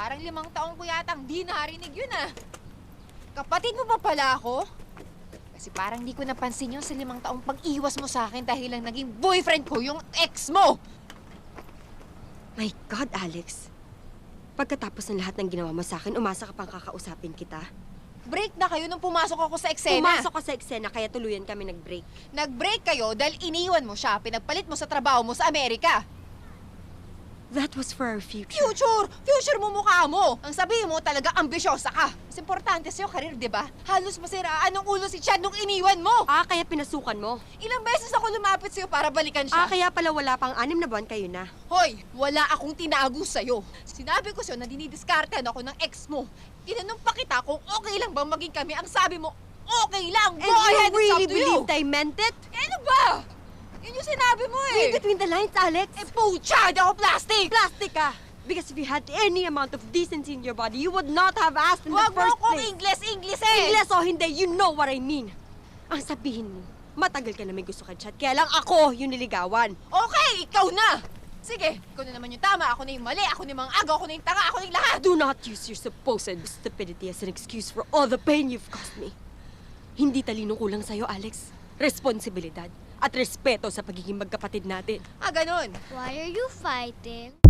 Parang 5 taong ko yatang di narinig yun ah. Kapatid mo pa pala ako? Kasi parang di ko napansin yun sa 5 taong pag-iwas mo sa akin dahil lang naging boyfriend ko yung ex mo! My God, Alex. Pagkatapos ng lahat ng ginawa mo sa akin, umasa ka pang kakausapin kita. Break na kayo nung pumasok ako sa eksena. Pumasok ka sa eksena, kaya tuluyan kami nag-break. Nag-break kayo dahil iniwan mo siya, pinagpalit mo sa trabaho mo sa Amerika. That was for our future. Future! Future mo mukha mo! Ang sabihin mo talaga ambisyosa ka. Mas importante sa'yo karir, di ba? Halos masiraan ng ulo si Chad nung iniwan mo. Kaya pinasukan mo. Ilang beses ako lumapit sa'yo para balikan siya. Kaya pala wala pang 6 na buwan kayo na. Hoy, wala akong tinago sa'yo. Sinabi ko sa'yo na dinidiskartehan ako ng ex mo. Tinanong pa kita kung okay lang bang maging kami. Ang sabi mo, okay lang. Go ahead, And you it's up really to you. believed I meant it? Ano ba? Yun yung sinabi mo eh. Read between the lines, Alex. Pucha, di ako plastic! Plastic ka! Because if you had any amount of decency in your body, you would not have asked in the Huwag mo first akong place. English eh! Ingles o hindi, you know what I mean. Ang sabihin mo, matagal ka na may gusto kay Chad, kaya lang ako yung niligawan. Okay, ikaw na! Sige, ikaw na naman yung tama, ako na yung mali, ako na yung mga agaw, ako na yung tanga, ako na yung lahat! Do not use your supposed stupidity as an excuse for all the pain you've caused me. Hindi talino kulang sa'yo, Alex. Responsibilidad at respeto sa pagiging magkapatid natin. Ganun. Why are you fighting?